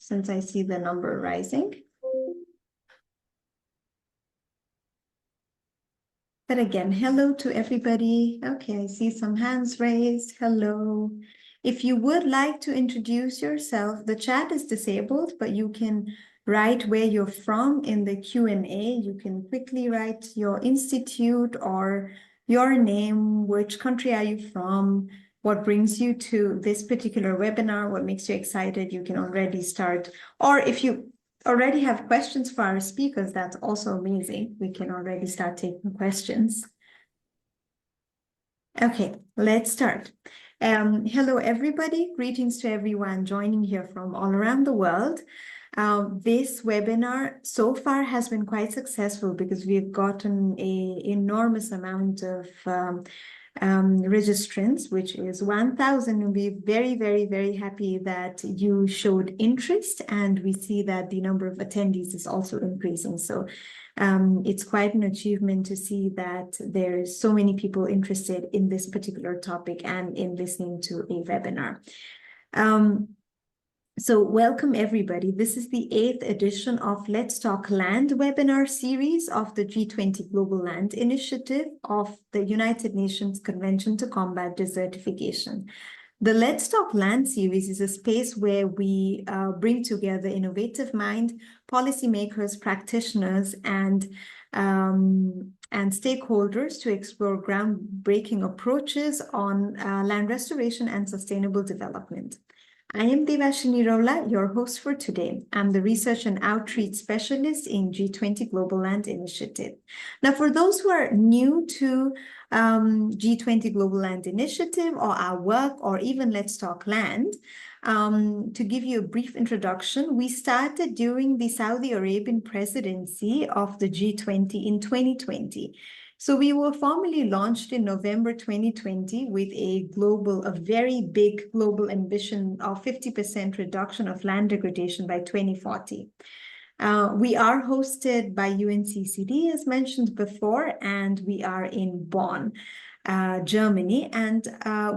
since I see the number rising. But again, hello to everybody. Okay, I see some hands raised. Hello. If you would like to introduce yourself, the chat is disabled, but you can write where you're from in the Q&A. You can quickly write your institute or your name, which country are you from, what brings you to this particular webinar, what makes you excited. You can already start, or if you already have questions for our speakers, that's also amazing. We can already start taking questions. Okay, let's start. Hello, everybody. Greetings to everyone joining here from all around the world. This webinar so far has been quite successful because we've gotten an enormous amount of registrants, which is 1,000, and we're very, very, very happy that you showed interest, and we see that the number of attendees is also increasing. So it's quite an achievement to see that there's so many people interested in this particular topic and in listening to a webinar. So welcome everybody. This is the 8th edition of Let's Talk Land webinar series of the G20 Global Land Initiative of the United Nations Convention to Combat Desertification. The Let's Talk Land series is a space where we bring together innovative mind, policymakers, practitioners, and stakeholders to explore groundbreaking approaches on land restoration and sustainable development. I am Devashree Niraula, your host for today. I'm the Research and Outreach Specialist in G20 Global Land Initiative. Now, for those who are new to G20 Global Land Initiative or our work, or even Let's Talk Land, to give you a brief introduction, we started during the Saudi Arabian presidency of the G20 in 2020. So we were formally launched in November 2020 with a very big global ambition of 50% reduction of land degradation by 2040. We are hosted by unccd, as mentioned before, and we are in Bonn, Germany, and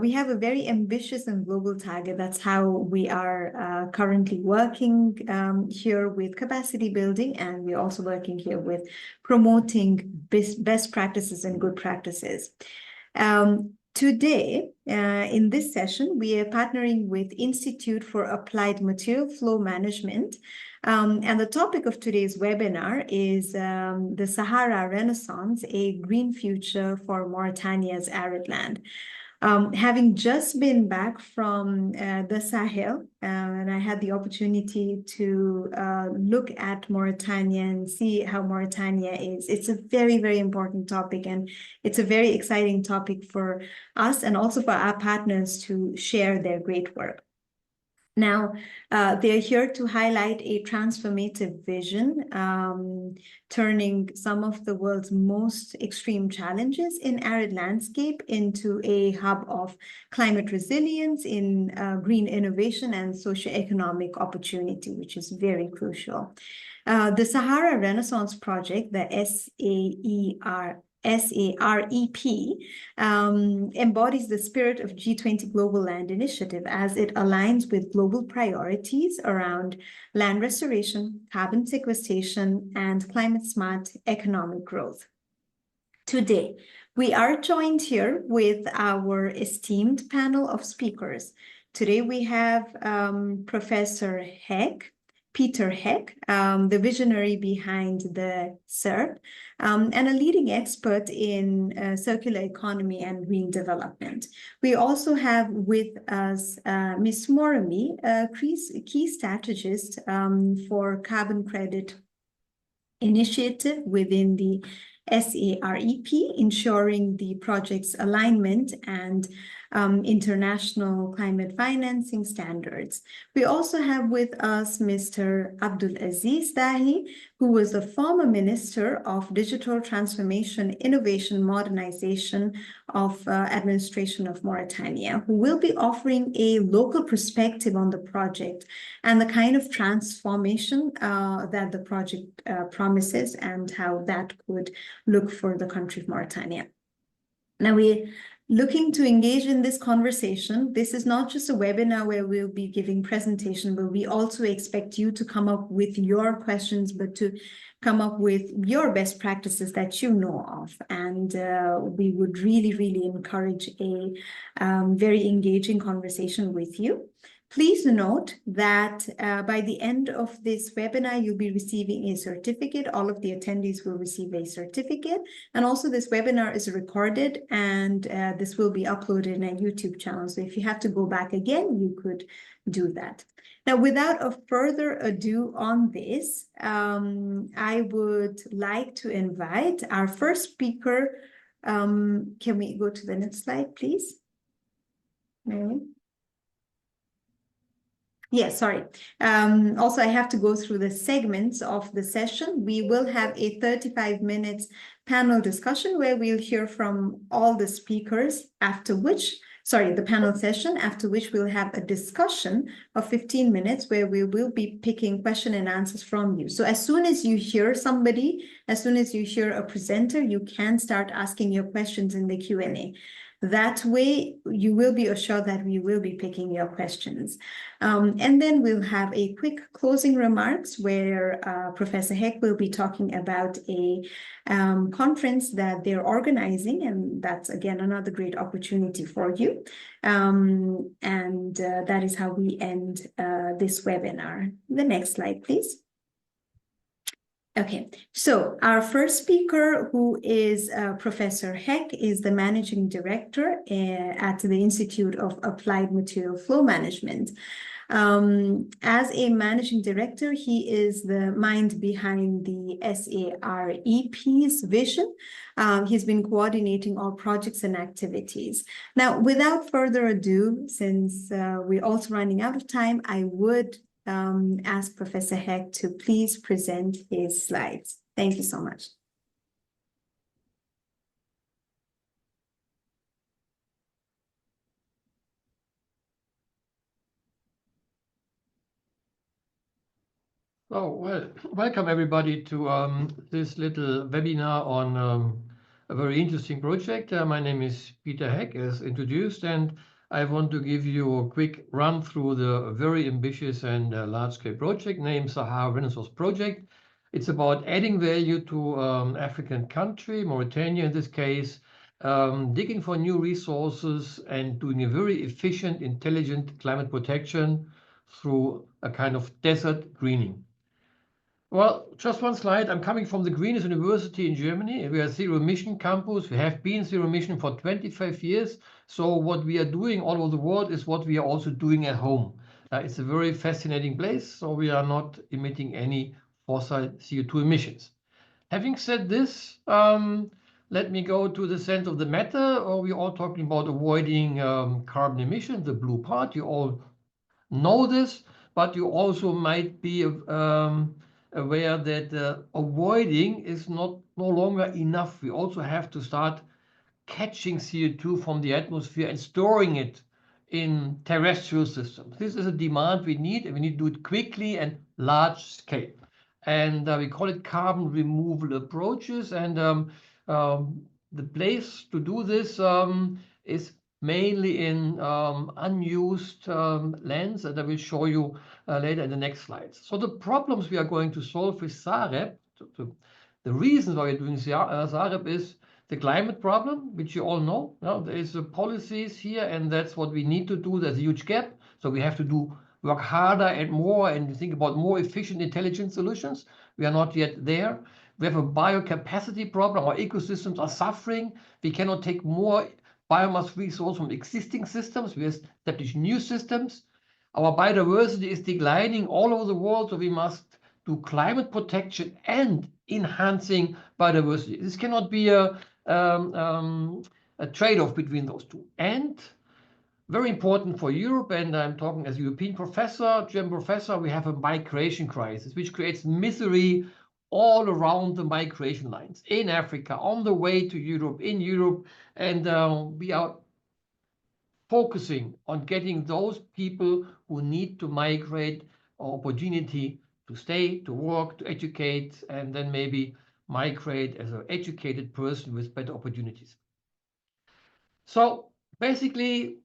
we have a very ambitious and global target. That's how we are currently working here with capacity building, and we're also working here with promoting best practices and good practices. Today, in this session, we are partnering with Institute for Applied Material Flow Management, and the topic of today's webinar is the Sahara Renaissance, a green future for Mauritania's arid land. Having just been back from the Sahel, and I had the opportunity to look at Mauritania and see how Mauritania is. It's a very, very important topic, and it's a very exciting topic for us and also for our partners to share their great work. Now, they're here to highlight a transformative vision, turning some of the world's most extreme challenges in arid landscape into a hub of climate resilience, in green innovation and socioeconomic opportunity, which is very crucial. The Sahara Renaissance Project, the SAREP, embodies the spirit of G20 Global Land Initiative as it aligns with global priorities around land restoration, carbon sequestration, and climate-smart economic growth. Today, we are joined here with our esteemed panel of speakers. Today, we have Professor Peter Heck, the visionary behind the SAREP, and a leading expert in circular economy and green development. We also have with us Ms. Morimi, a key strategist for carbon credit initiative within the SAREP, ensuring the project's alignment and international climate financing standards. We also have with us Mr. Abdel Aziz Dahi, who was the former Minister of Digital Transformation, Innovation, Modernization of Administration of Mauritania, who will be offering a local perspective on the project and the kind of transformation that the project promises and how that could look for the country of Mauritania. Now, we looking to engage in this conversation. This is not just a webinar where we'll be giving presentation, but we also expect you to come up with your questions, but to come up with your best practices that you know of. And we would really, really encourage a very engaging conversation with you. Please note that by the end of this webinar, you'll be receiving a certificate. All of the attendees will receive a certificate. And also this webinar is recorded, and this will be uploaded in a YouTube channel. So if you have to go back again, you could do that. Now, without a further ado on this, I would like to invite our first speaker. Can we go to the next slide, please? Mary? Yes, sorry. Also, I have to go through the segments of the session. We will have a 35 minutes panel discussion where we'll hear from all the speakers, after which, sorry, the panel session, after which we'll have a discussion of 15 minutes where we will be picking question and answers from you. So as soon as you hear somebody, as soon as you hear a presenter, you can start asking your questions in the Q&A. That way, you will be assured that we will be picking your questions. And then we'll have a quick closing remarks where Professor Heck will be talking about a conference that they're organizing, and that's, again, another great opportunity for you. That is how we end this webinar. The next slide, please. Okay, so our first speaker, who is Professor Heck, is the Managing Director at the Institute of Applied Material Flow Management. As a Managing Director, he is the mind behind the SAREP's vision. He's been coordinating all projects and activities. Now, without further ado, since we're also running out of time, I would ask Professor Heck to please present his slides. Thank you so much. Oh, well, welcome everybody to this little webinar on a very interesting project. My name is Peter Heck, as introduced, and I want to give you a quick run through the very ambitious and large-scale project named Sahara Renaissance Project. It's about adding value to African country, Mauritania in this case, digging for new resources and doing a very efficient, intelligent climate protection through a kind of desert greening. Well, just one slide. I'm coming from the Greenest University in Germany. We are zero emission campus. We have been zero emission for 25 years. So what we are doing all over the world is what we are also doing at home. It's a very fascinating place. So we are not emitting any fossil CO2 emissions. Having said this, let me go to the sense of the matter. We're all talking about avoiding carbon emission, the blue part. You all know this, but you also might be aware that avoiding is no longer enough. We also have to start catching CO2 from the atmosphere and storing it in terrestrial systems. This is a demand we need, and we need to do it quickly and large scale. And we call it carbon removal approaches. And the place to do this is mainly in unused lands, and I will show you later in the next slides. So the problems we are going to solve with SAREP, the reasons why we're doing SAREP is the climate problem, which you all know. There is policies here, and that's what we need to do. There's a huge gap. So we have to work harder and more and think about more efficient, intelligent solutions. We are not yet there. We have a biocapacity problem. Our ecosystems are suffering. We cannot take more biomass resource from existing systems. We establish new systems. Our biodiversity is declining all over the world, so we must do climate protection and enhancing biodiversity. This cannot be a trade-off between those two. And very important for Europe, and I'm talking as a European professor, German professor, we have a migration crisis, which creates misery all around the migration lines in Africa, on the way to Europe, in Europe, and we are focusing on getting those people who need to migrate an opportunity to stay, to work, to educate, and then maybe migrate as an educated person with better opportunities. So basically,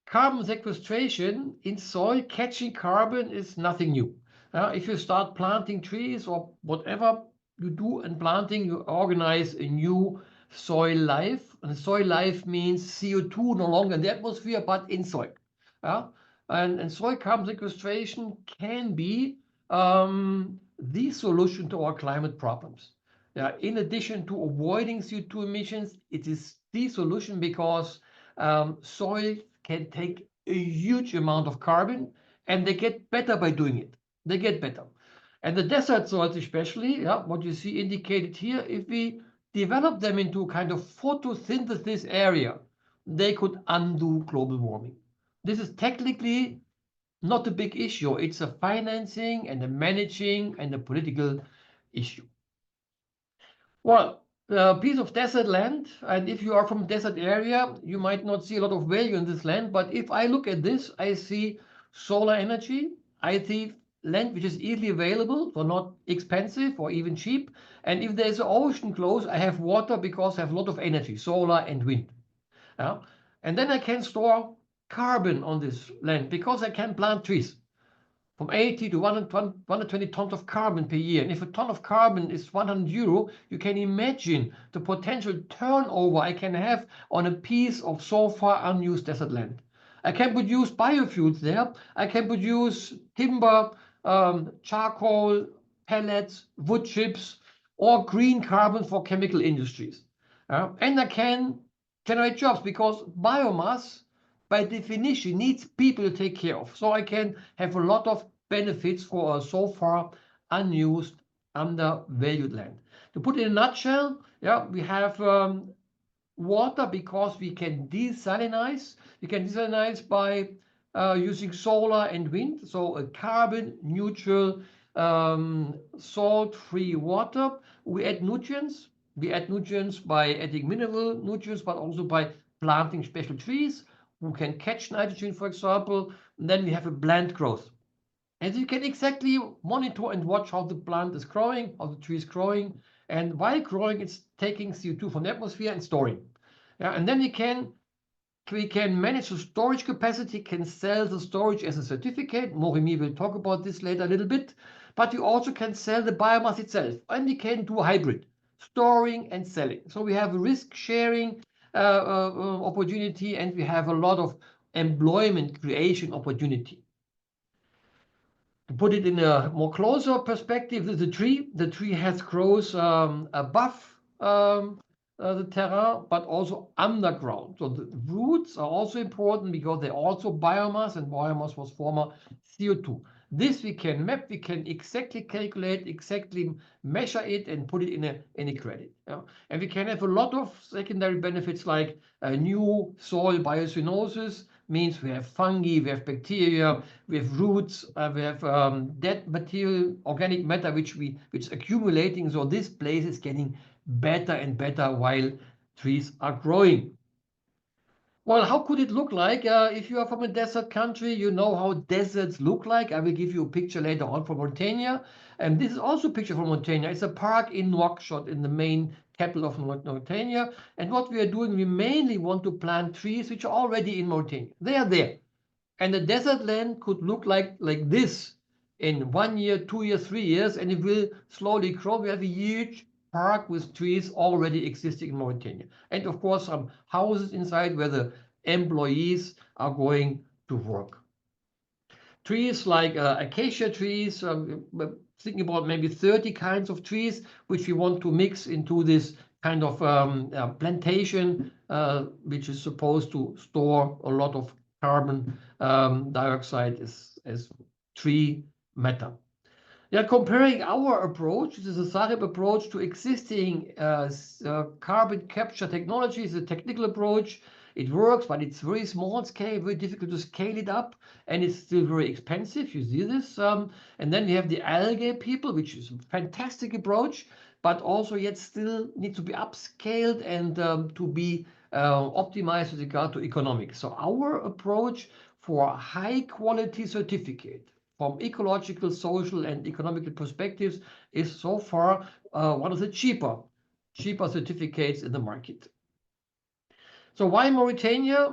carbon sequestration in soil, catching carbon is nothing new. If you start planting trees or whatever you do in planting, you organize a new soil life. And soil life means CO2 no longer in the atmosphere, but in soil. And soil carbon sequestration can be the solution to our climate problems. In addition to avoiding CO2 emissions, it is the solution because soil can take a huge amount of carbon, and they get better by doing it. They get better. And the desert soils especially, what you see indicated here, if we develop them into a kind of photosynthesis area, they could undo global warming. This is technically not a big issue. It's a financing and a managing and a political issue. Well, a piece of desert land, and if you are from a desert area, you might not see a lot of value in this land. But if I look at this, I see solar energy. I see land which is easily available, so not expensive or even cheap. And if there's an ocean close, I have water because I have a lot of energy, solar and wind. And then I can store carbon on this land because I can plant trees. From 80 to 120 tons of carbon per year. And if a ton of carbon is 100 euro, you can imagine the potential turnover I can have on a piece of so far unused desert land. I can produce biofuels there. I can produce timber, charcoal, pellets, wood chips, or green carbon for chemical industries. And I can generate jobs because biomass by definition needs people to take care of. So I can have a lot of benefits for a so far unused, undervalued land. To put it in a nutshell, we have water because we can desalinize. We can desalinize by using solar and wind. So a carbon neutral, salt-free water. We add nutrients. We add nutrients by adding mineral nutrients, but also by planting special trees who can catch nitrogen, for example. And then we have a blend growth. And you can exactly monitor and watch how the plant is growing, how the tree is growing. And while growing, it's taking CO2 from the atmosphere and storing. And then we can manage the storage capacity, can sell the storage as a certificate. Morimi will talk about this later a little bit. But you also can sell the biomass itself. And we can do a hybrid, storing and selling. So we have a risk sharing opportunity, and we have a lot of employment creation opportunity. To put it in a more closer perspective, this is a tree. The tree has growth above the terrain, but also underground. So the roots are also important because they're also biomass, and biomass was former CO2. This we can map, we can exactly calculate, exactly measure it, and put it in a credit. And we can have a lot of secondary benefits like new soil biosinosis, means we have fungi, we have bacteria, we have roots, we have dead material, organic matter, which is accumulating. So this place is getting better and better while trees are growing. Well, how could it look like? If you are from a desert country, you know how deserts look like. I will give you a picture later on from Mauritania. And this is also a picture from Mauritania. It's a park in Nouakchott, in the main capital of Mauritania. And what we are doing, we mainly want to plant trees which are already in Mauritania. They are there. And the desert land could look like this in 1 year, 2 years, 3 years, and it will slowly grow. We have a huge park with trees already existing in Mauritania. And of course, some houses inside where the employees are going to work. Trees like acacia trees, thinking about maybe 30 kinds of trees, which we want to mix into this kind of plantation, which is supposed to store a lot of carbon dioxide as tree matter. Comparing our approach, this is a SAREP approach to existing carbon capture technology. It's a technical approach. It works, but it's very small scale, very difficult to scale it up, and it's still very expensive. You see this. And then we have the algae people, which is a fantastic approach, but also yet still needs to be upscaled and to be optimized with regard to economics. So our approach for high quality certificate from ecological, social, and economical perspectives is so far one of the cheaper certificates in the market. So why Mauritania?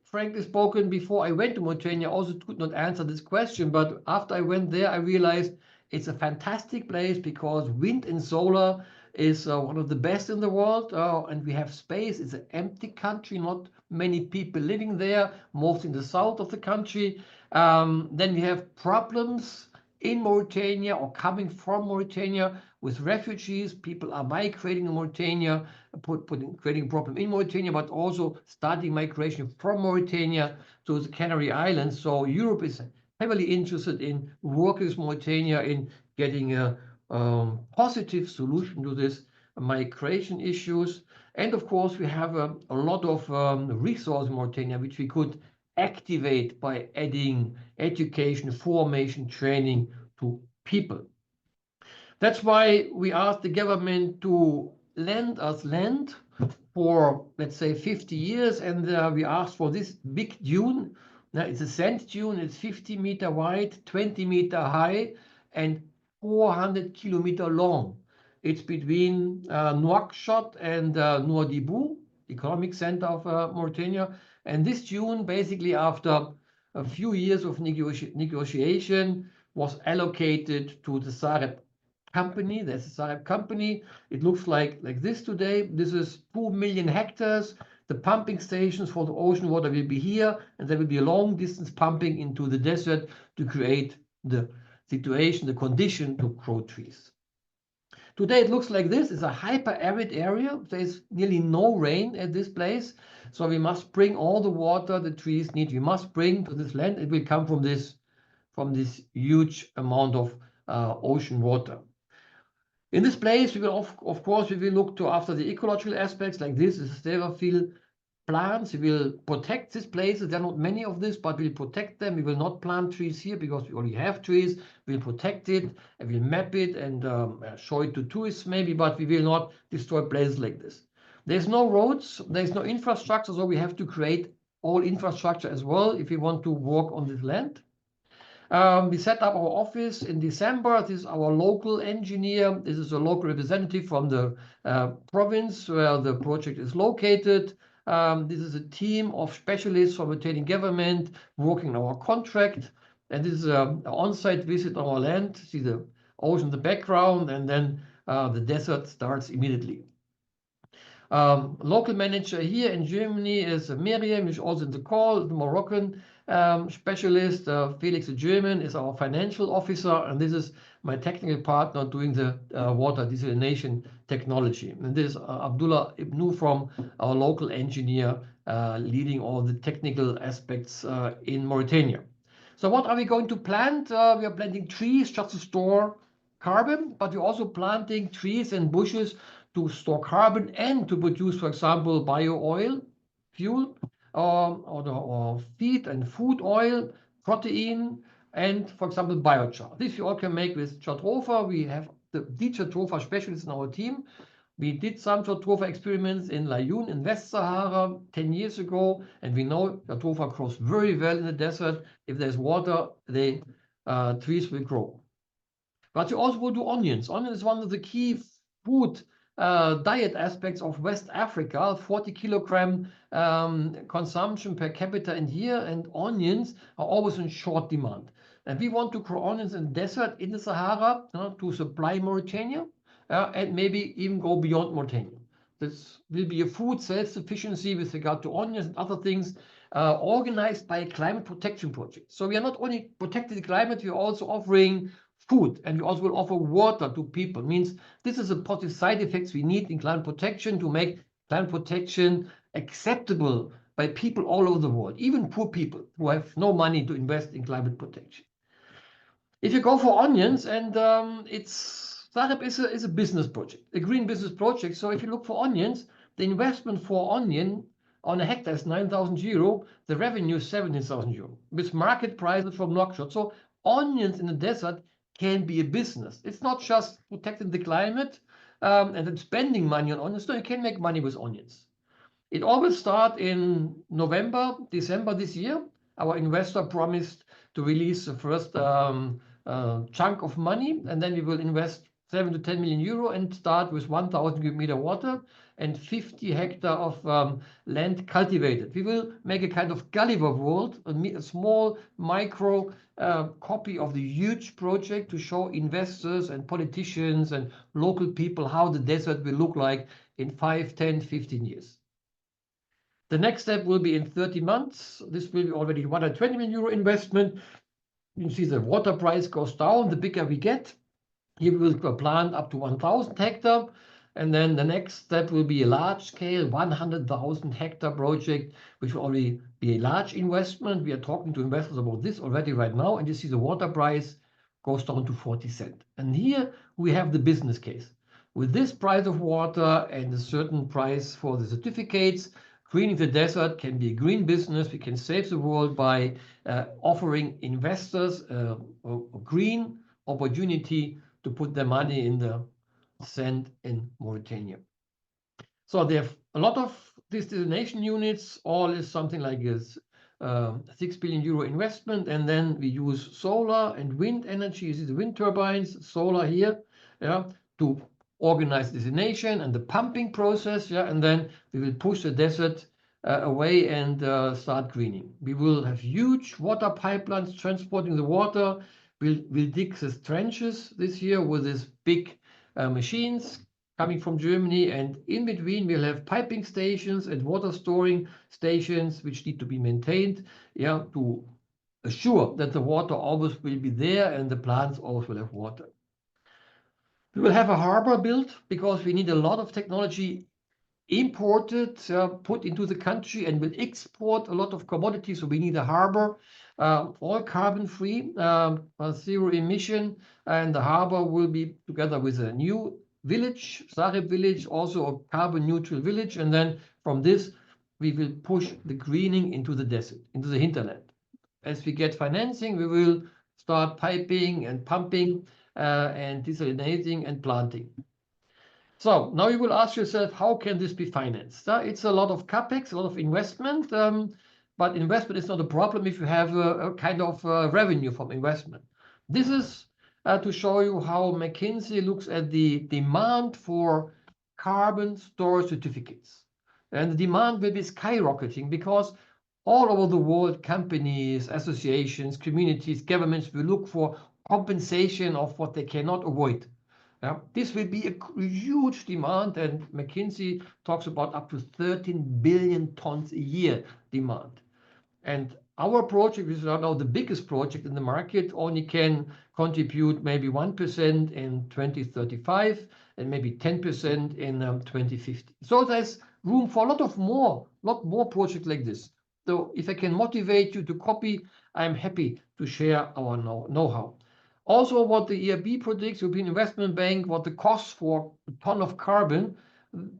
Frankly spoken, before I went to Mauritania, I also could not answer this question. But after I went there, I realized it's a fantastic place because wind and solar is one of the best in the world. And we have space. It's an empty country, not many people living there, most in the south of the country. Then we have problems in Mauritania or coming from Mauritania with refugees. People are migrating in Mauritania, creating a problem in Mauritania, but also starting migration from Mauritania to the Canary Islands. So Europe is heavily interested in working with Mauritania in getting a positive solution to this migration issues. And of course, we have a lot of resources in Mauritania, which we could activate by adding education, formation, training to people. That's why we asked the government to lend us land for, let's say, 50 years. And we asked for this big dune. Now, it's a sand dune. It's 50-meter wide, 20-meter high, and 400-kilometer long. It's between Nouakchott and Nouadhibou, economic center of Mauritania. And this dune, basically, after a few years of negotiation, was allocated to the SAREP company. There's a SAREP company. It looks like this today. This is 2 million hectares. The pumping stations for the ocean water will be here, and there will be a long distance pumping into the desert to create the situation, the condition to grow trees. Today it looks like this. It's a hyper-arid area. There's nearly no rain at this place. So we must bring all the water the trees need. We must bring to this land. It will come from this huge amount of ocean water. In this place, we will of course we will look to after the ecological aspects. Like this is xerophyll plants. We will protect these places. There are not many of this, but we'll protect them. We will not plant trees here because we already have trees. We'll protect it and we'll map it and show it to tourists maybe, but we will not destroy places like this. There's no roads, there's no infrastructure, so we have to create all infrastructure as well if we want to work on this land. We set up our office in December. This is our local engineer. This is a local representative from the province where the project is located. This is a team of specialists from the Mauritanian government working on our contract. And this is an on-site visit on our land. See the ocean in the background, and then the desert starts immediately. Local manager here in Germany is Miriam, who's also in the call, the Moroccan specialist. Felix, the German, is our financial officer, and this is my technical partner doing the water desalination technology. And this is Abdullah Ibnu from our local engineer leading all the technical aspects in Mauritania. So what are we going to plant? We are planting trees just to store carbon, but we're also planting trees and bushes to store carbon and to produce, for example, bio-oil, fuel, or feed and food oil, protein, and, for example, biochar. This you all can make with jatropha. We have the jatropha specialists in our team. We did some jatropha experiments in Layun in West Sahara 10 years ago, and we know jatropha grows very well in the desert. If there's water, the trees will grow. But you also will do onions. Onion is one of the key food diet aspects of West Africa, 40 kilogram consumption per capita in year, and onions are always in short demand. And we want to grow onions in the desert, in the Sahara, to supply Mauritania, and maybe even go beyond Mauritania. This will be a food self-sufficiency with regard to onions and other things organized by a climate protection project. So we are not only protecting the climate, we are also offering food, and we also will offer water to people. It means this is a positive side effects we need in climate protection to make climate protection acceptable by people all over the world, even poor people who have no money to invest in climate protection. If you go for onions, and SAREP is a business project, a green business project. So if you look for onions, the investment for onion on a hectare is 9,000 euro. The revenue is 17,000 euro with market prices from Nouakchott. So onions in the desert can be a business. It's not just protecting the climate and then spending money on onions. No, you can make money with onions. It always starts in November, December this year. Our investor promised to release the first chunk of money, and then we will invest 7 to 10 million euro and start with 1,000 cubic meter water and 50 hectare of land cultivated. We will make a kind of Gulliver world, a small micro copy of the huge project to show investors and politicians and local people how the desert will look like in 5, 10, 15 years. The next step will be in 30 months. This will be already 120 million euro investment. You see the water price goes down the bigger we get. Here we will plant up to 1,000 hectare. And then the next step will be a large scale 100,000 hectare project, which will already be a large investment. We are talking to investors about this already right now. And you see the water price goes down to 40 cents. And here we have the business case. With this price of water and a certain price for the certificates, greening the desert can be a green business. We can save the world by offering investors a green opportunity to put their money in the sand in Mauritania. So they have a lot of destination units. All is something like this 6 billion euro investment. And then we use solar and wind energy. You see the wind turbines, solar here, yeah, to organize destination and the pumping process. Yeah, and then we will push the desert away and start greening. We will have huge water pipelines transporting the water. We'll dig the trenches this year with these big machines coming from Germany, and in between we'll have piping stations and water storing stations which need to be maintained, yeah, to assure that the water always will be there and the plants always will have water. We will have a harbor built because we need a lot of technology imported, put into the country, and will export a lot of commodities. So we need a harbor, all carbon free, zero emission, and the harbor will be together with a new village, SAREP village, also a carbon neutral village. And then from this, we will push the greening into the desert, into the hinterland. As we get financing, we will start piping and pumping and desalinating and planting. So now you will ask yourself, how can this be financed? It's a lot of capex, a lot of investment, but investment is not a problem if you have a kind of revenue from investment. This is to show you how McKinsey looks at the demand for carbon storage certificates. And the demand will be skyrocketing because all over the world, companies, associations, communities, governments will look for compensation of what they cannot avoid. Yeah, this will be a huge demand, and McKinsey talks about up to 13 billion tons a year demand. And our project, which is now the biggest project in the market, only can contribute maybe 1% in 2035 and maybe 10% in 2050. So there's room for a lot more projects like this. So if I can motivate you to copy, I'm happy to share our know-how. Also, what the EIB predicts, European Investment Bank, what the cost for a ton of carbon,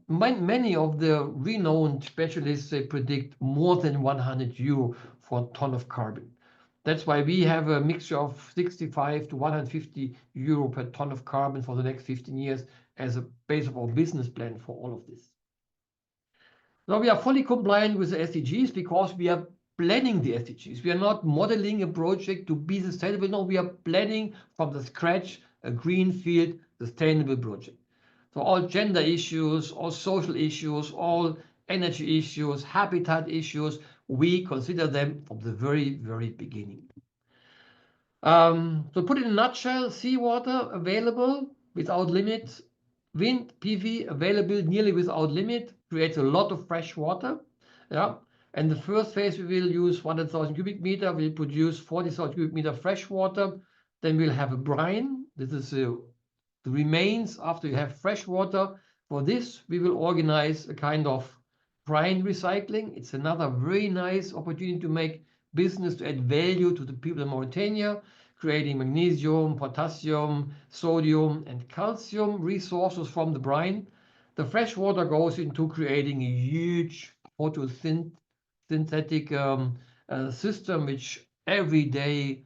many of the renowned specialists, they predict more than 100 euro for a ton of carbon. That's why we have a mixture of 65 to 150 euro per ton of carbon for the next 15 years as a base of our business plan for all of this. Now we are fully compliant with the SDGs because we are planning the SDGs. We are not modeling a project to be sustainable. No, we are planning from the scratch a greenfield sustainable project. So all gender issues, all social issues, all energy issues, habitat issues, we consider them from the very, very beginning. To put it in a nutshell, seawater available without limit, wind PV available nearly without limit, creates a lot of fresh water. Yeah. And the first phase, we will use 100,000 cubic meter. We'll produce 40,000 cubic meter fresh water. Then we'll have a brine. This is the remains after you have fresh water. For this, we will organize a kind of brine recycling. It's another very nice opportunity to make business, to add value to the people in Mauritania, creating magnesium, potassium, sodium, and calcium resources from the brine. The fresh water goes into creating a huge photosynthetic system which every day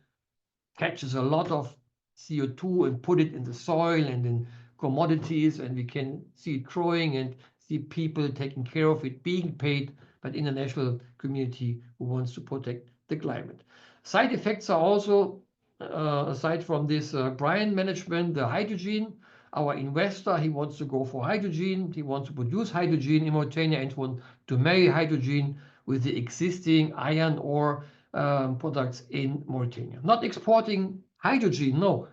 catches a lot of CO2 and put it in the soil and in commodities, and we can see it growing and see people taking care of it, being paid by the international community who wants to protect the climate. Side effects are also, aside from this brine management, the hydrogen. our investor, he wants to go for hydrogen. He wants to produce hydrogen in Mauritania and want to marry hydrogen with the existing iron ore products in Mauritania. Not exporting hydrogen, no.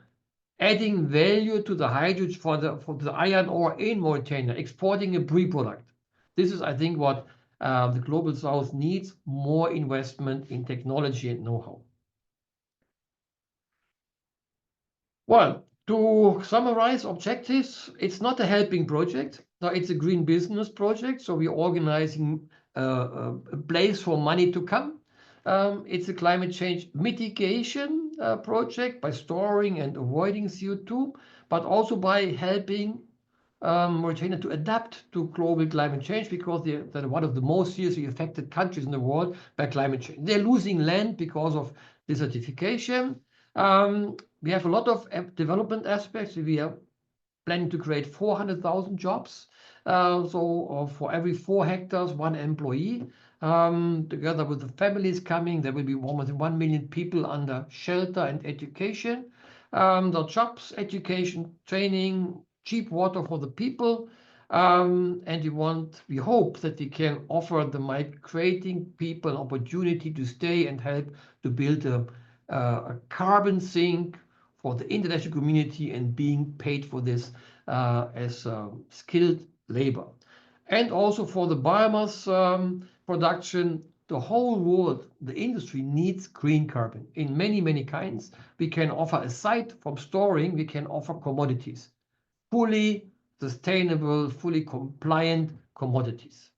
Adding value to the hydrogen for the iron ore in Mauritania, exporting a pre-product. This is, I think, what the Global South needs: more investment in technology and know-how. Well, to summarize objectives, it's not a helping project. No, it's a green business project. So we're organizing a place for money to come. It's a climate change mitigation project by storing and avoiding CO2, but also by helping Mauritania to adapt to global climate change, because they're one of the most seriously affected countries in the world by climate change. They're losing land because of desertification. We have a lot of development aspects. We are planning to create 400,000 jobs. For every 4 hectares, 1 employee. Together with the families coming, there will be more than 1 million people under shelter and education. The jobs, education, training, cheap water for the people. And we hope that we can offer the migrating people an opportunity to stay and help to build a carbon sink for the international community, and being paid for this as skilled labor. And also for the biomass production, the whole world, the industry needs green carbon in many, many kinds. We can offer, aside from storing, we can offer commodities, fully sustainable, fully compliant commodities.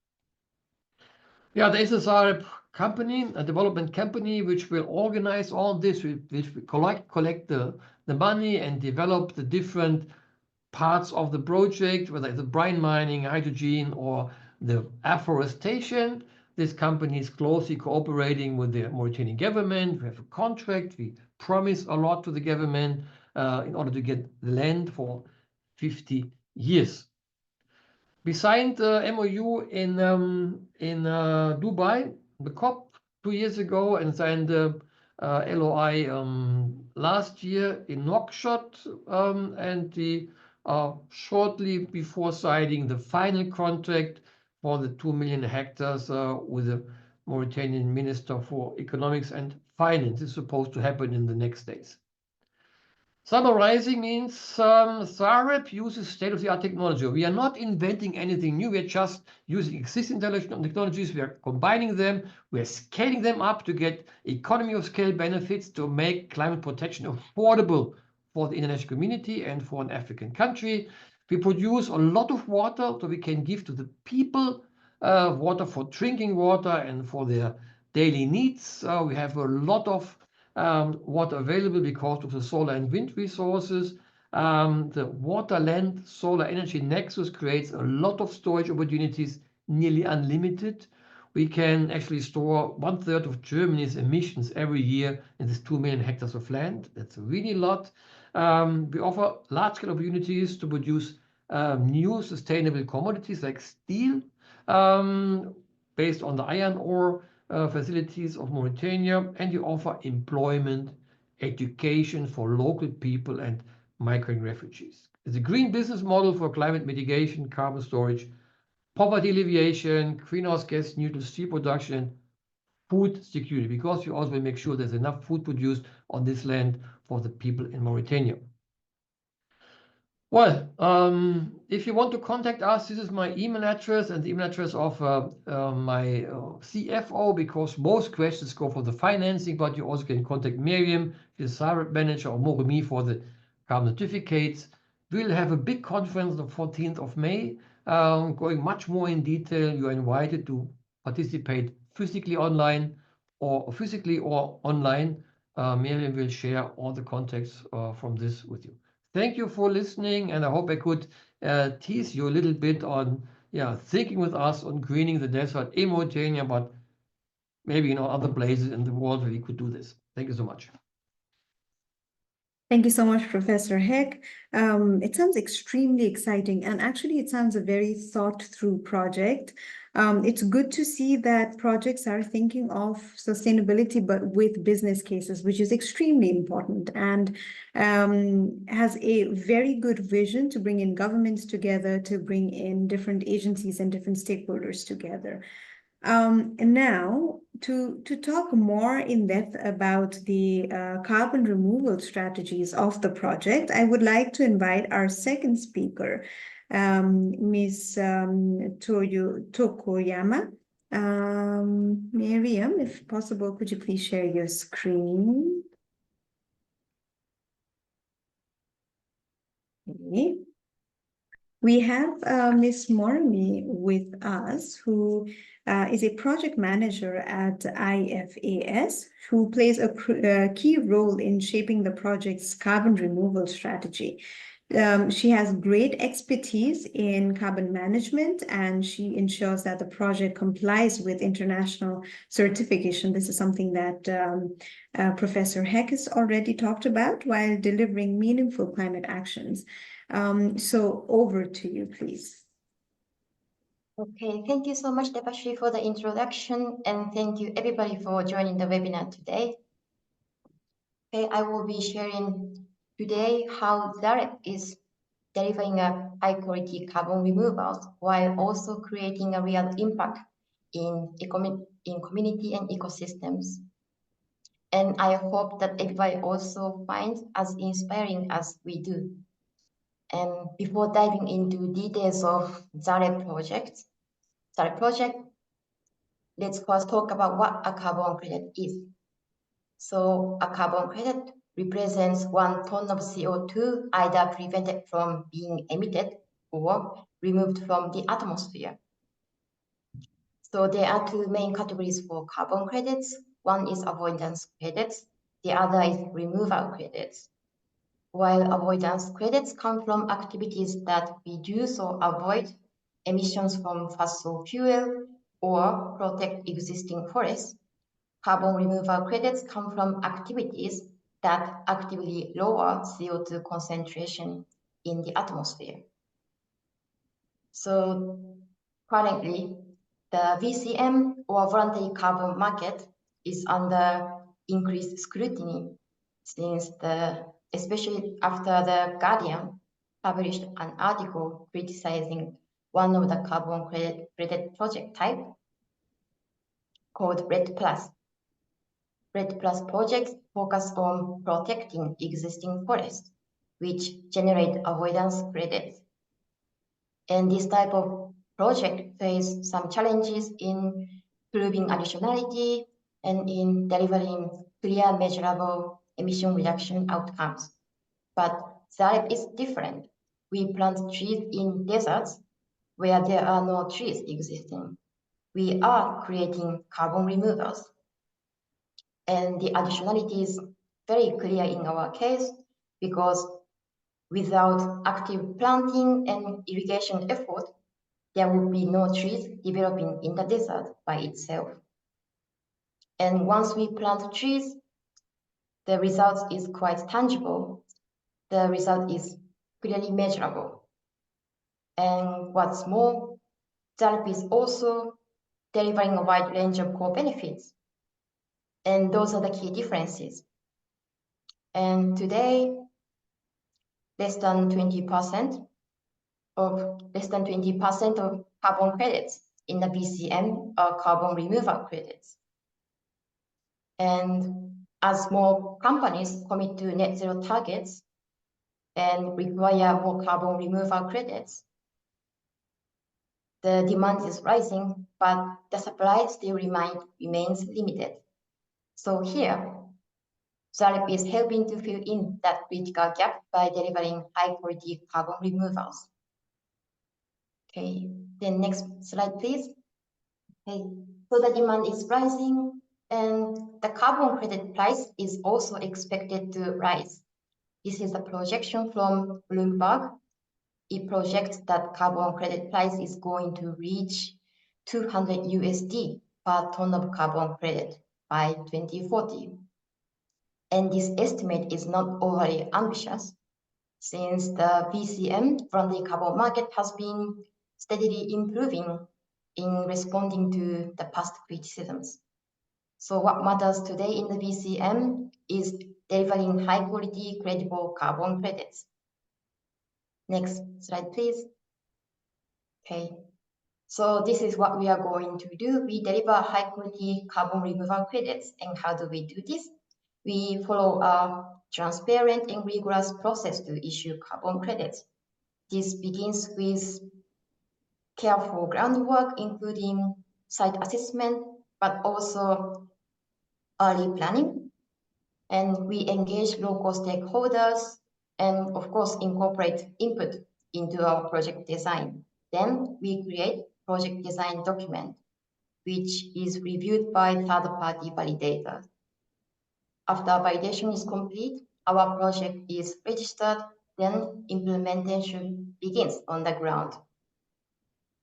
Yeah, there is a SAREP company, a development company, which will organize all this, which will collect the money and develop the different parts of the project, whether it's the brine mining, hydrogen, or the afforestation. This company is closely cooperating with the Mauritanian government. We have a contract. We promise a lot to the government in order to get land for 50 years. We signed the MOU in Dubai, the COP 2 years ago, and signed the LOI last year in Nouakchott, and we are shortly before signing the final contract for the 2 million hectares with the Mauritanian Minister for Economics and Finance. It's supposed to happen in the next days. Summarizing means SAREP uses state-of-the-art technology. We are not inventing anything new. We are just using existing technologies. We are combining them. We are scaling them up to get economy of scale benefits to make climate protection affordable for the international community and for an African country. We produce a lot of water, so we can give to the people water for drinking water and for their daily needs. We have a lot of water available because of the solar and wind resources. The water, land, solar energy nexus creates a lot of storage opportunities, nearly unlimited. We can actually store 1/3 of Germany's emissions every year in this 2 million hectares of land. That's really a lot. We offer large-scale opportunities to produce new sustainable commodities like steel, based on the iron ore facilities of Mauritania, and you offer employment, education for local people and migrant refugees. It's a green business model for climate mitigation, carbon storage, poverty alleviation, greenhouse gas neutral steel production, food security, because you also will make sure there's enough food produced on this land for the people in Mauritania. Well, if you want to contact us, this is my email address and the email address of my CFO, because most questions go for the financing, but you also can contact Miriam, the SAREP manager, or Morimi for the carbon certificates. We'll have a big conference on the 14th of May, going much more in detail. You are invited to participate physically online or online. Miriam will share all the contacts from this with you. Thank you for listening, and I hope I could tease you a little bit on thinking with us on greening the desert in Mauritania, but maybe other places in the world where we could do this. Thank you so much. Thank you so much, Professor Heck. It sounds extremely exciting, and actually it sounds a very thought-through project. It's good to see that projects are thinking of sustainability, but with business cases, which is extremely important, and has a very good vision to bring in governments together, to bring in different agencies and different stakeholders together. And now, to talk more in depth about the carbon removal strategies of the project, I would like to invite our second speaker, Ms. Tokuyama. Miriam, if possible, could you please share your screen? Okay. We have Ms. Morimi with us, who is a project manager at IFAS, who plays a key role in shaping the project's carbon removal strategy. She has great expertise in carbon management, and she ensures that the project complies with international certification. This is something that Professor Heck has already talked about while delivering meaningful climate actions. So over to you, please. Okay, thank you so much, Devashree, for the introduction, and thank you everybody for joining the webinar today. Okay, I will be sharing today how SAREP is delivering a high-quality carbon removals while also creating a real impact in community and ecosystems. And I hope that everybody also finds as inspiring as we do. And before diving into details of SAREP project, let's first talk about what a carbon credit is. So a carbon credit represents 1 ton of CO2 either prevented from being emitted or removed from the atmosphere. So there are 2 main categories for carbon credits. One is avoidance credits, the other is removal credits. While avoidance credits come from activities that reduce or avoid emissions from fossil fuel or protect existing forests, carbon removal credits come from activities that actively lower CO2 concentration in the atmosphere. So currently, the VCM or voluntary carbon market is under increased scrutiny since especially after the Guardian published an article criticizing one of the carbon credit project type called RED+. RED+ projects focus on protecting existing forests, which generate avoidance credits. And this type of project face some challenges in proving additionality and in delivering clear, measurable emission reduction outcomes. But SAREP is different. We plant trees in deserts where there are no trees existing. We are creating carbon removals. And the additionality is very clear in our case because without active planting and irrigation effort, there will be no trees developing in the desert by itself. And once we plant trees, the result is quite tangible. The result is clearly measurable. And what's more, SAREP is also delivering a wide range of core benefits. And those are the key differences. And today, less than 20% of carbon credits in the BCM are carbon removal credits. And as more companies commit to net zero targets and require more carbon removal credits, the demand is rising, but the supply still remains limited. So here, SAREP is helping to fill in that critical gap by delivering high-quality carbon removals. Okay, then next slide, please. Okay, so the demand is rising, and the carbon credit price is also expected to rise. This is a projection from Bloomberg. It projects that carbon credit price is going to reach 200 USD per ton of carbon credit by 2040. And this estimate is not overly ambitious, since the VCM, voluntary carbon market, has been steadily improving in responding to the past criticisms. So what matters today in the VCM is delivering high quality, credible carbon credits. Next slide, please. Okay. So this is what we are going to do. We deliver high quality carbon removal credits. And how do we do this? We follow a transparent and rigorous process to issue carbon credits. This begins with careful groundwork, including site assessment, but also early planning. And we engage local stakeholders and, of course, incorporate input into our project design. Then we create project design document, which is reviewed by third-party validators. After validation is complete, our project is registered, then implementation begins on the ground.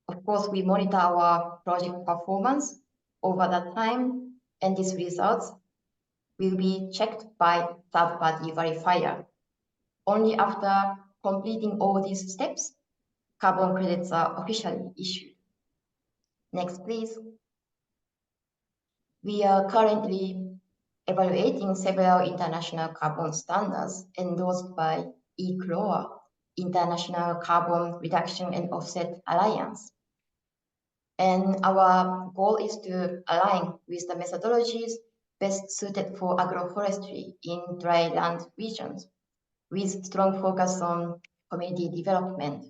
Of course, we monitor our project performance over that time, and these results will be checked by third-party verifier. Only after completing all these steps, carbon credits are officially issued. Next, please. We are currently evaluating several international carbon standards endorsed by ICLOA, International Carbon Reduction and Offset Alliance. And our goal is to align with the methodologies best suited for agroforestry in dry land regions, with strong focus on community development.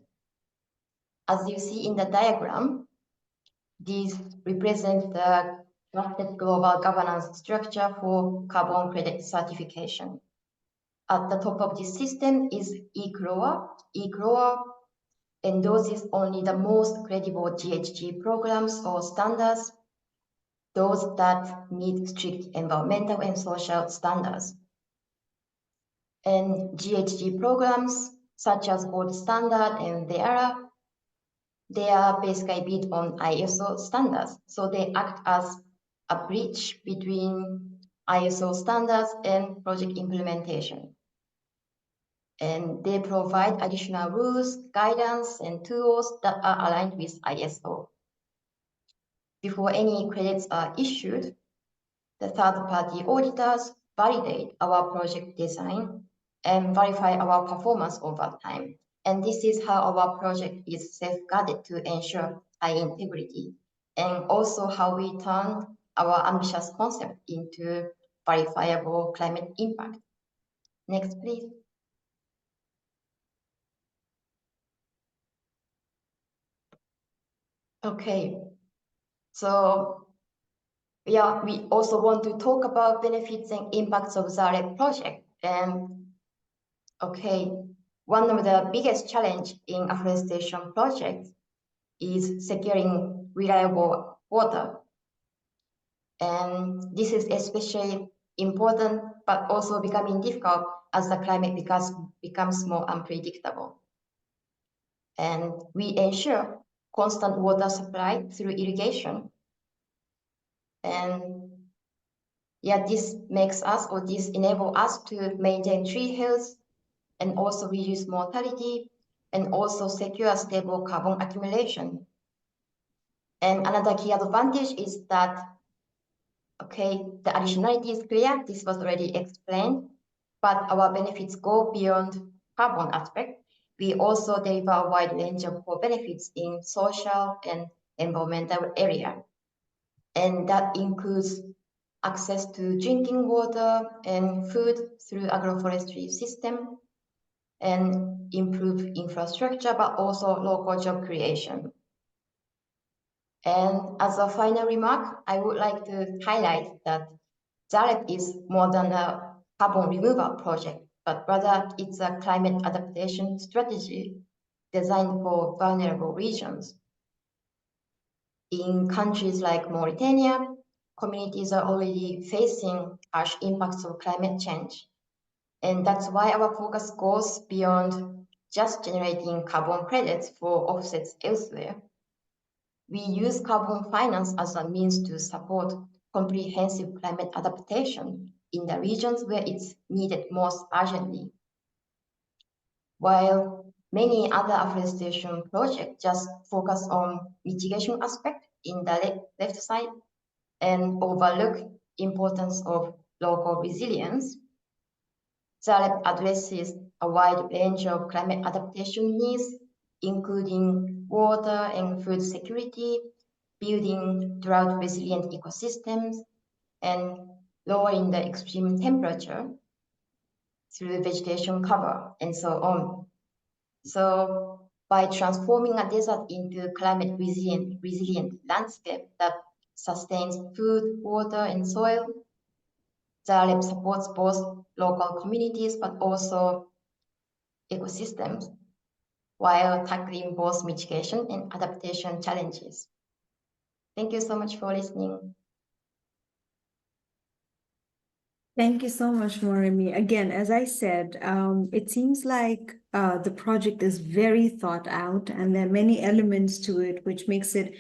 As you see in the diagram, these represent the drafted global governance structure for carbon credit certification. At the top of this system is ICLOA. ICLOA endorses only the most credible GHG programs or standards, those that meet strict environmental and social standards. And GHG programs such as Gold Standard and they are basically built on ISO standards. So they act as a bridge between ISO standards and project implementation. And they provide additional rules, guidance, and tools that are aligned with ISO. Before any credits are issued, the third-party auditors validate our project design and verify our performance over time. And this is how our project is safeguarded to ensure high integrity, and also how we turn our ambitious concept into verifiable climate impact. Next, please. Okay, so yeah, we also want to talk about benefits and impacts of SAREP project. And okay, one of the biggest challenge in afforestation projects is securing reliable water. And this is especially important, but also becoming difficult as the climate becomes more unpredictable. And we ensure constant water supply through irrigation. And yeah, this enables us to maintain tree health and also reduce mortality and also secure stable carbon accumulation. And another key advantage is that, okay, the additionality is clear. This was already explained, but our benefits go beyond carbon aspect. We also deliver a wide range of benefits in social and environmental area. And that includes access to drinking water and food through agroforestry system, and improve infrastructure, but also local job creation. And as a final remark, I would like to highlight that SAREP is more than a carbon removal project, but rather it's a climate adaptation strategy designed for vulnerable regions. In countries like Mauritania, communities are already facing harsh impacts of climate change. And that's why our focus goes beyond just generating carbon credits for offsets elsewhere. We use carbon finance as a means to support comprehensive climate adaptation in the regions where it's needed most urgently. While many other afforestation projects just focus on mitigation aspect in the left side and overlook importance of local resilience, SAREP addresses a wide range of climate adaptation needs, including water and food security, building drought-resilient ecosystems, and lowering the extreme temperature through vegetation cover, and so on. So by transforming a desert into climate resilient landscape that sustains food, water, and soil, SAREP supports both local communities but also ecosystems while tackling both mitigation and adaptation challenges. Thank you so much for listening. Thank you so much, Morimi. Again, as I said, it seems like the project is very thought out and there are many elements to it, which makes it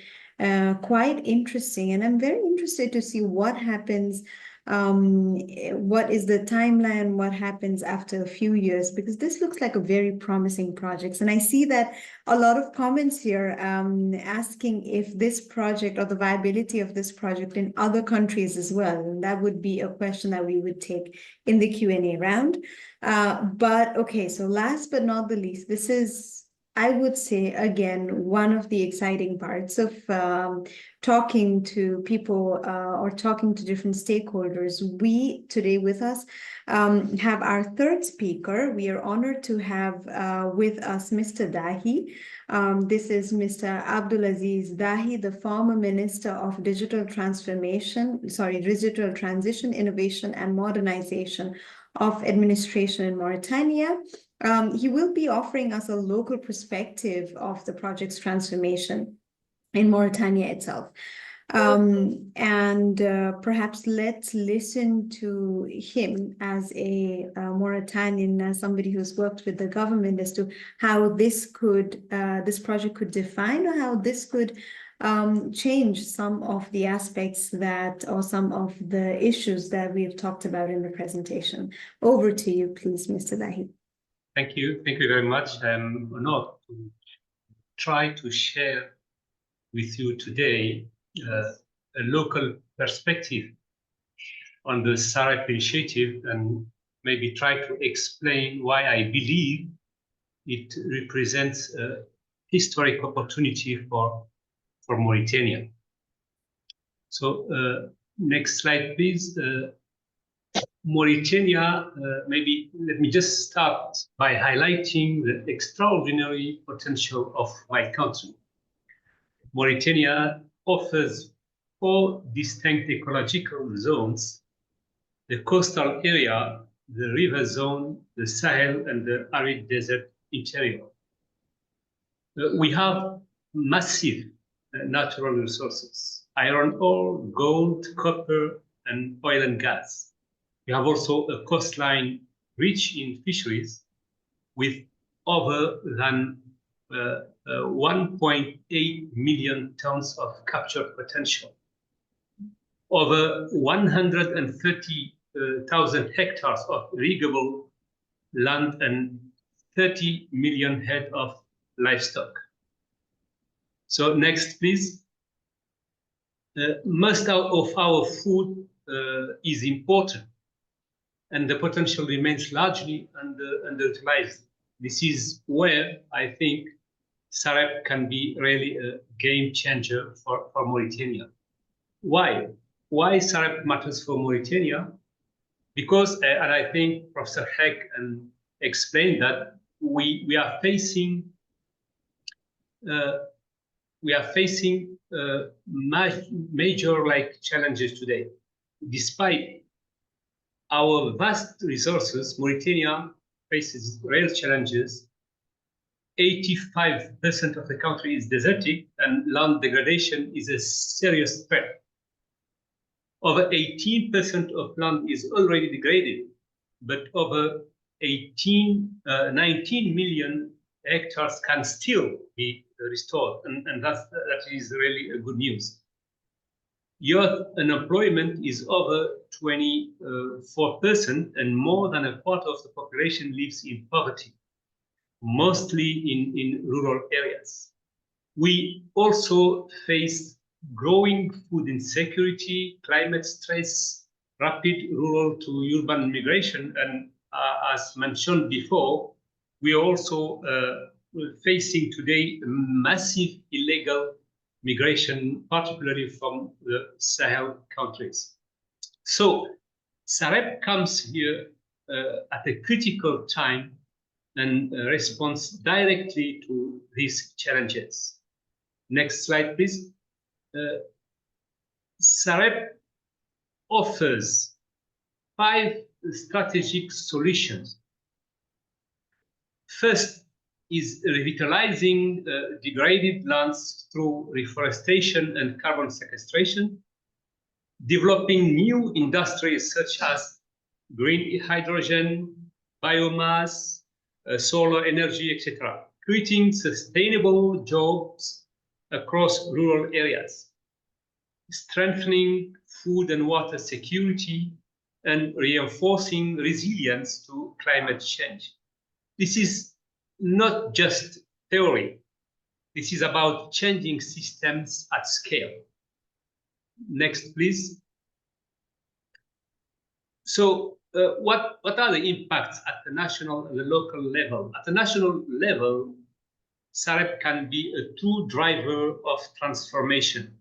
quite interesting. And I'm very interested to see what happens, what is the timeline, what happens after a few years, because this looks like a very promising project. And I see that a lot of comments here asking if this project or the viability of this project in other countries as well. And that would be a question that we would take in the Q&A round. But okay, so last but not the least, this is, I would say, again, one of the exciting parts of talking to people or talking to different stakeholders. We, today with us, have our third speaker. We are honored to have with us Mr. Dahi. This is Mr. Abdel Aziz Dahi, the former Minister of Digital Transition, Innovation and Modernization of Administration in Mauritania. He will be offering us a local perspective of the project's transformation in Mauritania itself. Perhaps let's listen to him as a Mauritanian, as somebody who's worked with the government, as to how this could, this project could define, or how this could change some of the aspects that, or some of the issues that we've talked about in the presentation. Over to you, please, Mr. Dahi. Thank you very much. I'm honored to try to share with you today a local perspective on the SAREP initiative, and maybe try to explain why I believe it represents a historic opportunity for Mauritania. So next slide, please. Mauritania, maybe let me just start by highlighting the extraordinary potential of my country. Mauritania offers 4 distinct ecological zones: the coastal area, the river zone, the Sahel, and the arid desert interior. We have massive natural resources: iron ore, gold, copper, and oil and gas. We have also a coastline rich in fisheries with over than 1.8 million tons of captured potential, over 130,000 hectares of irrigable land, and 30 million head of livestock. So next, please. Most of our food is imported, and the potential remains largely underutilized. This is where I think SAREP can be really a game changer for Mauritania. Why? Why SAREP matters for Mauritania? Because, and I think Professor Heck explained that we are facing major challenges today. Despite our vast resources, Mauritania faces real challenges. 85% of the country is desertic, and land degradation is a serious threat. Over 18% of land is already degraded, but over 19 million hectares can still be restored, and that is really a good news. Youth unemployment is over 24%, and more than a quarter of the population lives in poverty, mostly in rural areas. We also face growing food insecurity, climate stress, rapid rural to urban migration, and as mentioned before, we are also facing today massive illegal migration, particularly from the Sahel countries. So SAREP comes here at a critical time and responds directly to these challenges. Next slide, please. SAREP offers 5 strategic solutions. First is revitalizing degraded lands through reforestation and carbon sequestration, developing new industries such as green hydrogen, biomass, solar energy, etc., creating sustainable jobs across rural areas, strengthening food and water security, and reinforcing resilience to climate change. This is not just theory. This is about changing systems at scale. Next, please. So what are the impacts at the national and the local level? At the national level, SAREP can be a true driver of transformation.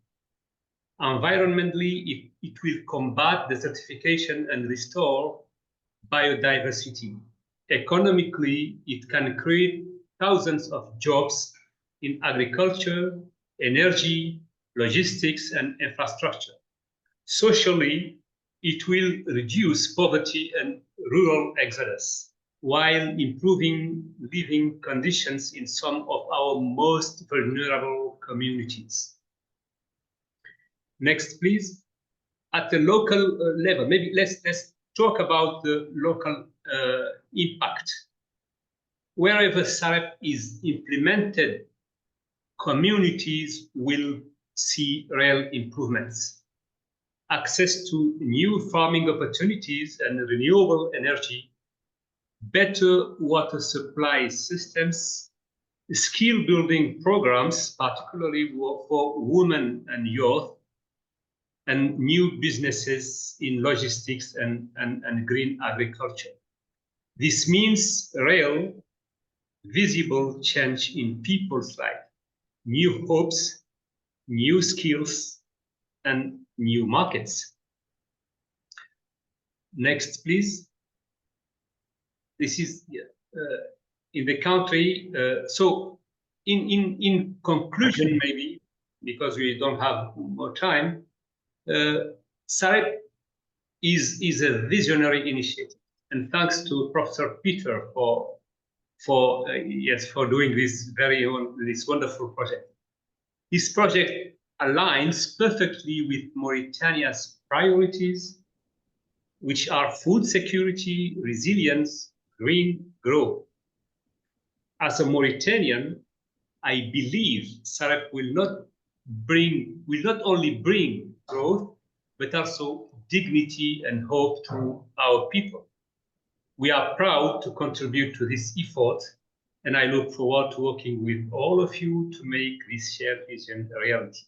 Environmentally, it will combat desertification and restore biodiversity. Economically, it can create thousands of jobs in agriculture, energy, logistics, and infrastructure. Socially, it will reduce poverty and rural exodus, while improving living conditions in some of our most vulnerable communities. Next, please. At the local level, maybe let's talk about the local impact. Wherever SAREP is implemented, communities will see real improvements. Access to new farming opportunities and renewable energy, better water supply systems, skill building programs, particularly for women and youth, and new businesses in logistics and green agriculture. This means real, visible change in people's life, new hopes, new skills, and new markets. Next, please. This is in the country. So in conclusion, maybe, because we don't have more time, SAREP is a visionary initiative, and thanks to Professor Peter for doing this wonderful project. This project aligns perfectly with Mauritania's priorities, which are food security, resilience, green growth. As a Mauritanian, I believe SAREP will not only bring growth, but also dignity and hope to our people. We are proud to contribute to this effort, and I look forward to working with all of you to make this shared vision a reality.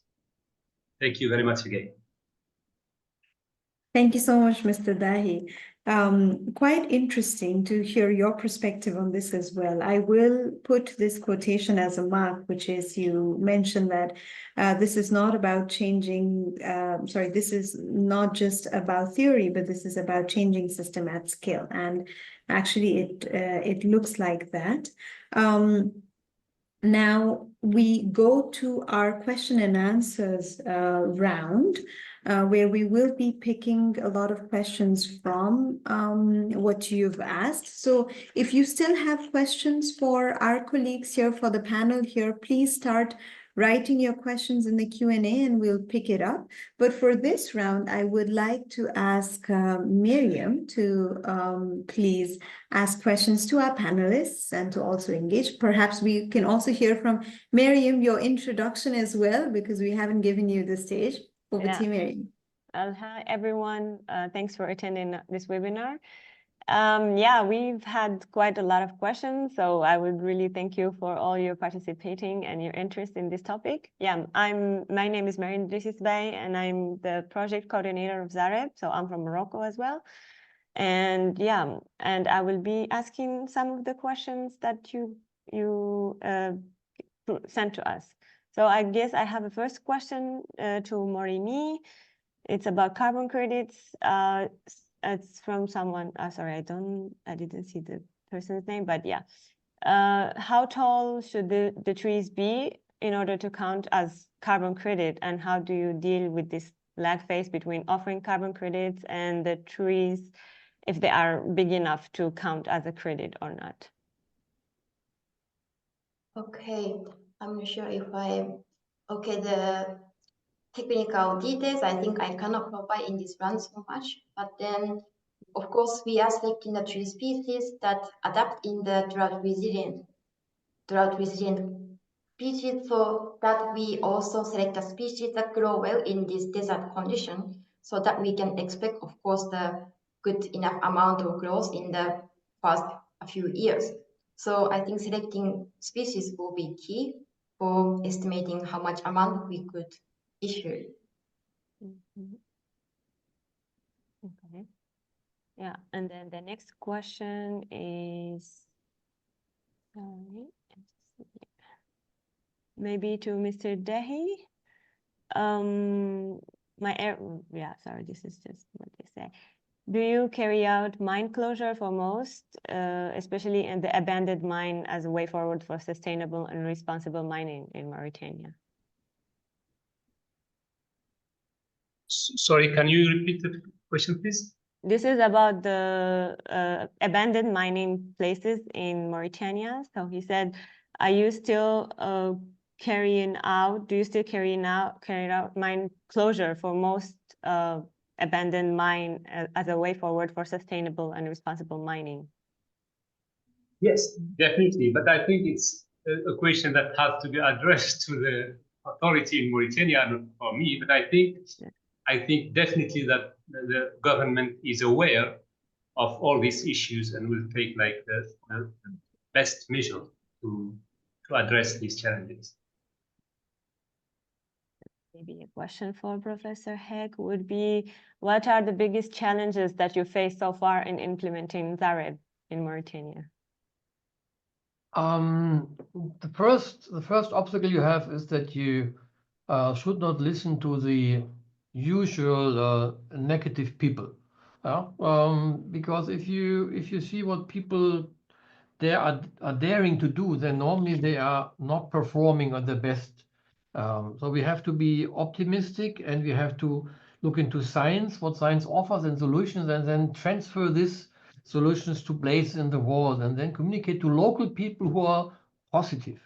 Thank you very much again. Thank you so much, Mr. Dahi. Quite interesting to hear your perspective on this as well. I will put this quotation as a mark, which is you mentioned that this is not about changing, this is not just about theory, but this is about changing system at scale. And actually it looks like that. Now we go to our question and answers round, where we will be picking a lot of questions from what you've asked. So if you still have questions for our colleagues here, for the panel here, please start writing your questions in the Q&A and we'll pick it up. But for this round, I would like to ask Miriam to please ask questions to our panelists and to also engage. Perhaps we can also hear from Miriam, your introduction as well, because we haven't given you the stage. Over to you, Mary. Hi, everyone. Thanks for attending this webinar. Yeah, we've had quite a lot of questions, so I would really thank you for all your participating and your interest in this topic. Yeah, my name is Morimi Tokuyama, and I'm the project coordinator of SAREP, so I'm from Morocco as well. And yeah, and I will be asking some of the questions that you sent to us. So I guess I have a first question to Morimi. It's about carbon credits. It's from someone. Sorry, I didn't see the person's name, but yeah. How tall should the trees be in order to count as carbon credit, and how do you deal with this lag phase between offering carbon credits and the trees, if they are big enough to count as a credit or not? Okay, I'm not sure if the technical details, I think I cannot provide in this round so much, but then, of course, we are selecting the tree species that adapt in the drought resilient species, so that we also select the species that grow well in this desert condition, so that we can expect, of course, the good enough amount of growth in the first few years. So I think selecting species will be key for estimating how much amount we could issue. Okay. Yeah, and then the next question is, sorry, maybe to Mr. Dahi. Sorry, this is just what they say. Do you carry out mine closure for most, especially in the abandoned mine, as a way forward for sustainable and responsible mining in Mauritania? Sorry, can you repeat the question, please? This is about the abandoned mining places in Mauritania. So he said, are you still carry out mine closure for most abandoned mine as a way forward for sustainable and responsible mining? Yes, definitely. But I think it's a question that has to be addressed to the authority in Mauritania, not for me. But I think definitely that the government is aware of all these issues and will take like the best measure to address these challenges. Maybe a question for Professor Heck would be, what are the biggest challenges that you faced so far in implementing SAREP in Mauritania? The first obstacle you have is that you should not listen to the usual negative people. Because if you see what people they are daring to do, then normally they are not performing at their best. So we have to be optimistic, and we have to look into science, what science offers and solutions, and then transfer these solutions to places in the world, and then communicate to local people who are positive.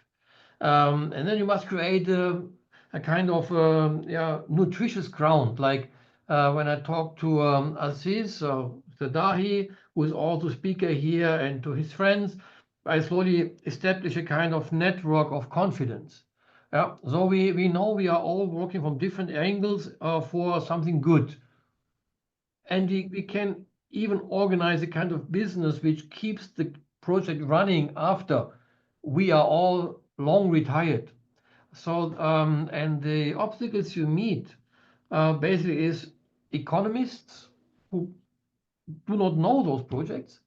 And then you must create a kind of nutritious ground. Like when I talk to Aziz Dahi, who is also speaker here, and to his friends, I slowly establish a kind of network of confidence. Yeah, so we know we are all working from different angles for something good. And we can even organize a kind of business which keeps the project running after we are all long retired. So, and the obstacles you meet basically is economists who do not know those projects,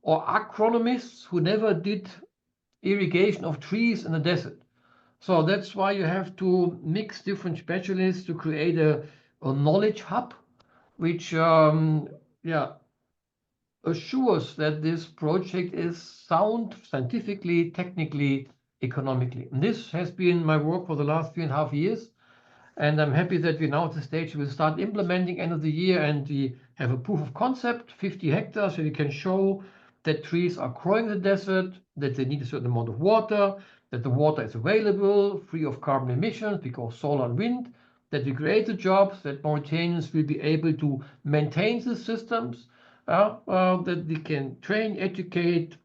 or agronomists who never did irrigation of trees in the desert. So that's why you have to mix different specialists to create a knowledge hub, which assures that this project is sound scientifically, technically, economically. And this has been my work for the last 3.5 years. And I'm happy that we're now at the stage we'll start implementing end of the year, and we have a proof of concept, 50 hectares, so we can show that trees are growing in the desert, that they need a certain amount of water, that the water is available, free of carbon emissions because solar and wind, that we create the jobs, that Mauritanians will be able to maintain the systems, that we can train, educate,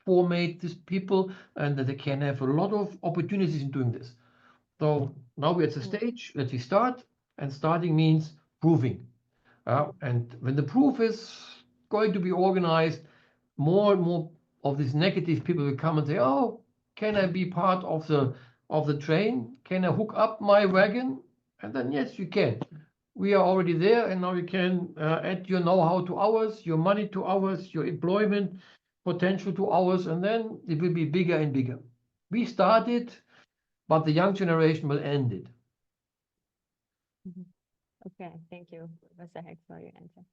formate these people, and that they can have a lot of opportunities in doing this. So now we're at the stage that we start. And starting means proving. And when the proof is going to be organized, more and more of these negative people will come and say, oh, can I be part of the train? Can I hook up my wagon? And then, yes, you can. We are already there, and now you can add your know-how to ours, your money to ours, your employment potential to ours, and then it will be bigger and bigger. We started, but the young generation will end it. Okay, thank you, Professor Heck, for your answer.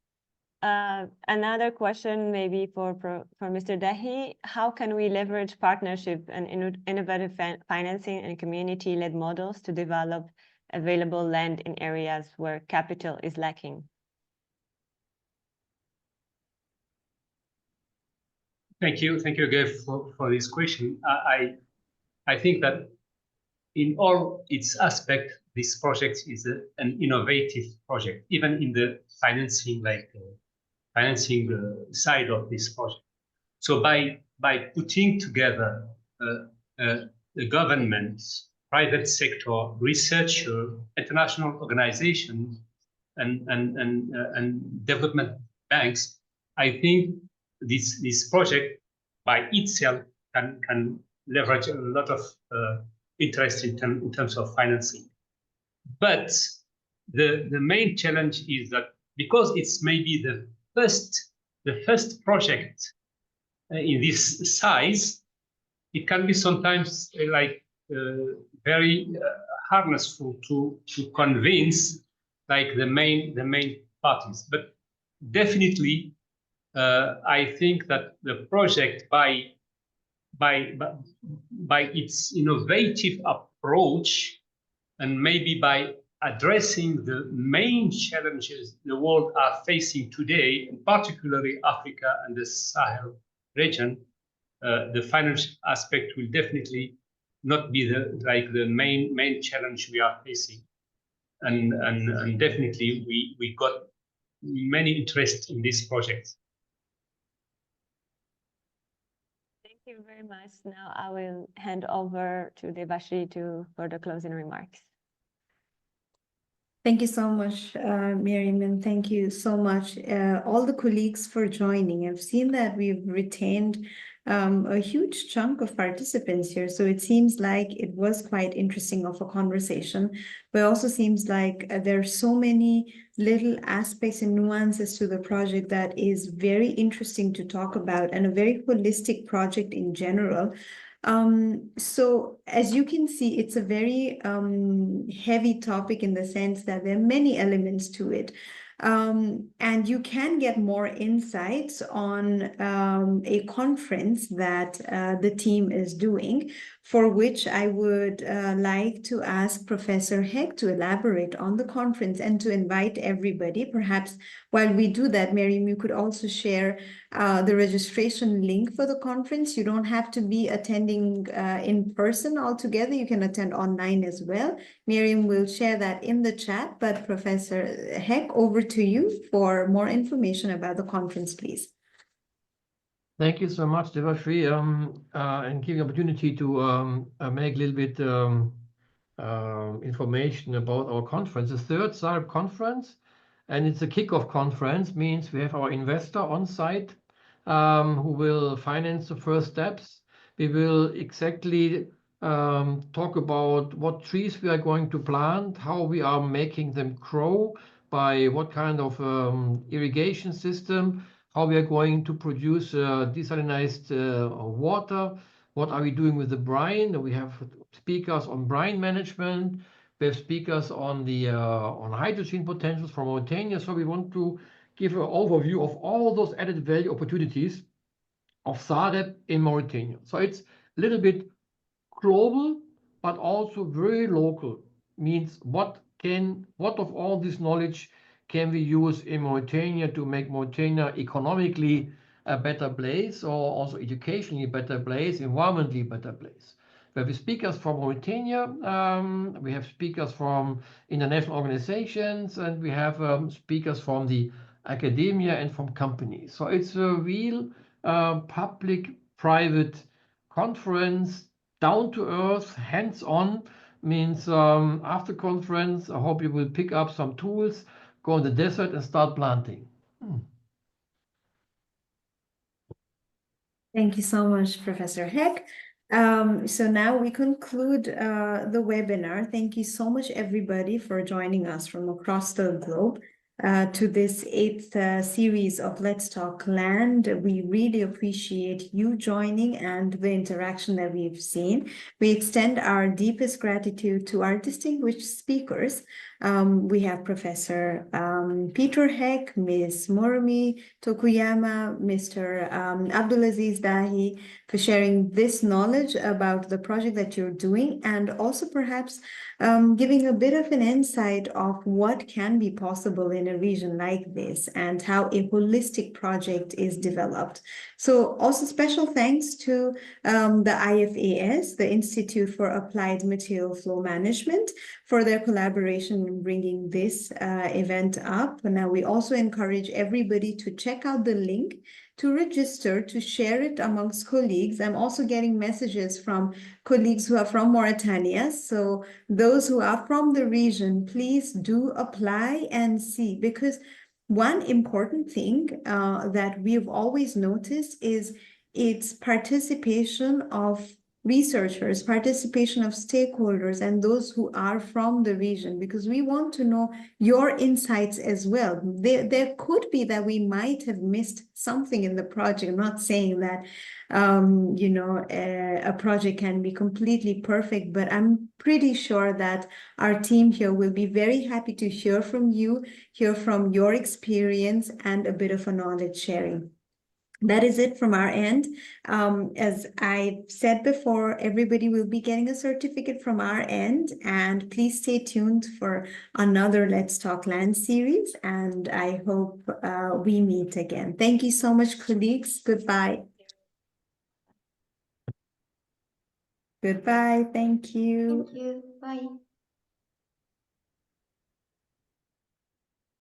Another question maybe for Mr. Dahi. How can we leverage partnership and innovative financing and community-led models to develop available land in areas where capital is lacking? Thank you again for this question. I think that in all its aspects, this project is an innovative project, even in the financing, financing side of this project. So by putting together the government, private sector, researcher, international organizations, and development banks, I think this project by itself can leverage a lot of interest in terms of financing. But the main challenge is that because it's maybe the first project in this size, it can be sometimes very harnessful to convince the main parties. But definitely, I think that the project by its innovative approach, and maybe by addressing the main challenges the world are facing today, and particularly Africa and the Sahel region, the financial aspect will definitely not be the main challenge we are facing, and definitely we got many interest in this project. Thank you very much. Now I will hand over to Devashree for the closing remarks. Thank you so much, Miriam, and thank you so much, all the colleagues, for joining. I've seen that we've retained a huge chunk of participants here, so it seems like it was quite interesting of a conversation, but also seems like there are so many little aspects and nuances to the project that is very interesting to talk about, and a very holistic project in general. So as you can see, it's a very heavy topic in the sense that there are many elements to it. And you can get more insights on a conference that the team is doing, for which I would like to ask Professor Heck to elaborate on the conference and to invite everybody. Perhaps while we do that, Miriam, you could also share the registration link for the conference. You don't have to be attending in person altogether. You can attend online as well. Miriam will share that in the chat, but Professor Heck, over to you for more information about the conference, please. Thank you so much, Devashree, and giving opportunity to make a little bit information about our conference. The third SAREP conference, and it's a kickoff conference, means we have our investor on site who will finance the first steps. We will exactly talk about what trees we are going to plant, how we are making them grow, by what kind of irrigation system, how we are going to produce desalinized water, what are we doing with the brine. We have speakers on brine management. We have speakers on the on hydrogen potentials from Mauritania. So we want to give an overview of all those added value opportunities of SAREP in Mauritania. So it's a little bit global, but also very local. Means what of all this knowledge can we use in Mauritania to make Mauritania economically a better place, or also educationally a better place, environmentally a better place. We have speakers from Mauritania, we have speakers from international organizations, and we have speakers from the academia and from companies. So it's a real public-private conference, down to earth, hands-on, means after conference, I hope you will pick up some tools, go in the desert and start planting. Thank you so much, Professor Heck. So now we conclude the webinar. Thank you so much, everybody, for joining us from across the globe to this 8th series of Let's Talk Land. We really appreciate you joining and the interaction that we've seen. We extend our deepest gratitude to our distinguished speakers. We have Professor Peter Heck, Ms. Morimi Tokuyama, Mr. Abdel Aziz Dahi, for sharing this knowledge about the project that you're doing, and also perhaps giving a bit of an insight of what can be possible in a region like this and how a holistic project is developed. So also special thanks to the IFAS, the Institute for Applied Material Flow Management, for their collaboration in bringing this event up. Now we also encourage everybody to check out the link to register, to share it amongst colleagues. I'm also getting messages from colleagues who are from Mauritania. So those who are from the region, please do apply and see, because one important thing that we've always noticed is its participation of researchers, participation of stakeholders, and those who are from the region, because we want to know your insights as well. There could be that we might have missed something in the project. I'm not saying that, a project can be completely perfect, but I'm pretty sure that our team here will be very happy to hear from you, hear from your experience, and a bit of a knowledge sharing. That is it from our end. As I said before, everybody will be getting a certificate from our end, and please stay tuned for another Let's Talk Land series, and I hope we meet again. Thank you so much, colleagues. Goodbye. Goodbye. Thank you. Thank you. Bye.